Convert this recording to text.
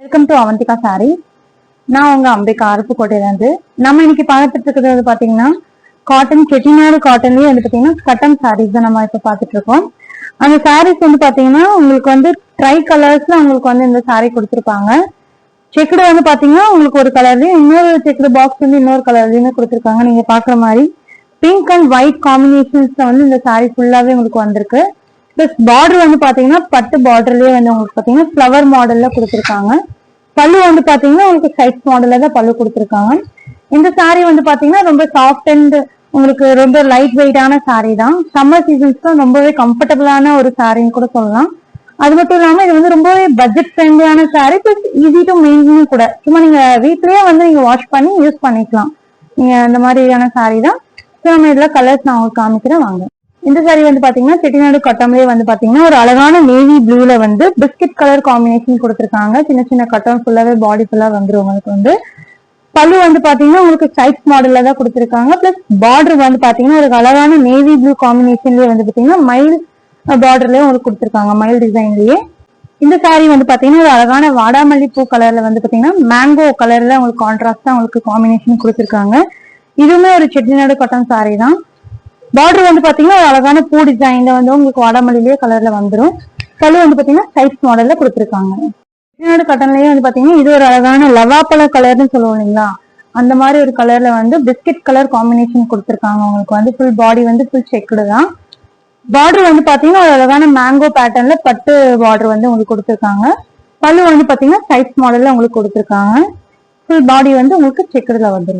Welcome to Avantika sorry. நான் உங்க அம்பிகா அருப்புக்கோட்டையிலேருந்து. நம்ம இன்னைக்கு பார்த்துட்டு இருக்கிறது வந்து பாத்தீங்கன்னா காட்டன், செட்டிநாடு காட்டன்லயே வந்து பாத்தீங்கன்னா கட்டன் சாரீஸ் தான் நம்ம இப்ப பாத்துட்டு இருக்கோம். அந்த சாரீஸ் வந்து பாத்தீங்கன்னா உங்களுக்கு வந்து ட்ரை கலர்ஸ்ல உங்களுக்கு வந்து இந்த சாரீ கொடுத்துருப்பாங்க. செக்குடு வந்து பாத்தீங்கன்னா உங்களுக்கு ஒரு கலர்லயும், இன்னொரு செக்குடு பாக்ஸ் வந்து இன்னொரு கலர்லயுமே கொடுத்துருக்காங்க. நீங்க பாக்குற மாதிரி பிங்க் அண்ட் ஒயிட் காம்பினேஷன்ஸ்ல வந்து இந்த சாரீ ஃபுல்லாவே உங்களுக்கு வந்திருக்கு. பிளஸ் பார்டர் வந்து பாத்தீங்கன்னா பட்டு பார்டர்லயே வந்து உங்களுக்கு பாத்தீங்கன்னா ஃபிளவர் மாடல்ல கொடுத்துருக்காங்க. பல்லு வந்து பாத்தீங்கன்னா உங்களுக்கு சைட் மாடல்ல தான் பல்லு கொடுத்துருக்காங்க. இந்த சாரீ வந்து பாத்தீங்கன்னா ரொம்ப சாஃப்ட் அண்ட் உங்களுக்கு ரொம்ப லைட் வெயிட்டான சாரீ தான். சம்மர் சீசன்ஸ்க்கு ரொம்பவே கம்ஃபர்டபுளான ஒரு சாரின்னு கூட சொல்லலாம். அது மட்டும் இல்லாம இது வந்து ரொம்பவே பட்ஜெட் ஃப்ரெண்ட்லியான sari, plus easy to maintain கூட. சும்மா நீங்க வீட்லயே வந்து நீங்க வாஷ் பண்ணி யூஸ் பண்ணிக்கலாம். நீங்க அந்த மாதிரியான சாரீ தான். நம்ம இதுல கலர்ஸ் நான் உங்களுக்கு காமிக்கிறேன் வாங்க. இந்த சாரீ வந்து பாத்தீங்கன்னா செட்டிநாடு கட்டம்லயே வந்து பாத்தீங்கன்னா ஒரு அழகான நேவி ப்ளூல வந்து பிஸ்கட் கலர் காம்பினேஷன் கொடுத்துருக்காங்க. சின்ன சின்ன கட்டம் ஃபுல்லாவே பாடி ஃபுல்லா வந்துரும். உங்களுக்கு வந்து பல்லு வந்து பாத்தீங்கன்னா உங்களுக்கு சைட் மாடல்ல தான் கொடுத்துருக்காங்க. பிளஸ் பார்டர் வந்து பாத்தீங்கன்னா ஒரு அழகான நேவி ப்ளூ காம்பினேஷன்லயே வந்து பாத்தீங்கன்னா மயில் பார்டர்லயே உங்களுக்கு கொடுத்துருக்காங்க, மயில் டிசைன்லயே. இந்த சாரீ வந்து பாத்தீங்கன்னா ஒரு அழகான வாடாமல்லி பூ கலர்ல வந்து பாத்தீங்கன்னா மேங்கோ கலர்ல உங்களுக்கு கான்ட்ராஸ்டா உங்களுக்கு காம்பினேஷன் கொடுத்துருக்காங்க. இதுவுமே ஒரு செட்டிநாடு காட்டன் சாரீ தான். பார்டர் வந்து பாத்தீங்கன்னா ஒரு அழகான பூ டிசைன்ல வந்து உங்களுக்கு வாடாமல்லிலேயே கலர்ல வந்துடும். பல்லு வந்து பாத்தீங்கன்னா சைட் மாடல்ல கொடுத்துருக்காங்க. செட்டிநாடு காட்டன்லயே வந்து பாத்தீங்கன்னா இது ஒரு அழகான லவாப்பழ கலர்னு சொல்லுவோம் இல்லைங்களா, அந்த மாதிரி ஒரு கலர்ல வந்து பிஸ்கட் கலர் காம்பினேஷன் கொடுத்துருக்காங்க. உங்களுக்கு வந்து ஃபுல் பாடி வந்து ஃபுல் செக்குடு தான். பார்டர் வந்து பாத்தீங்கன்னா ஒரு அழகான மேங்கோ பேட்டர்ன்ல பட்டு பார்டர் வந்து உங்களுக்கு கொடுத்துருக்காங்க. பல்லு வந்து பாத்தீங்கன்னா சைட் மாடல்ல உங்களுக்கு கொடுத்துருக்காங்க. ஃபுல் பாடி வந்து உங்களுக்கு செக்குடுல வந்துடும்.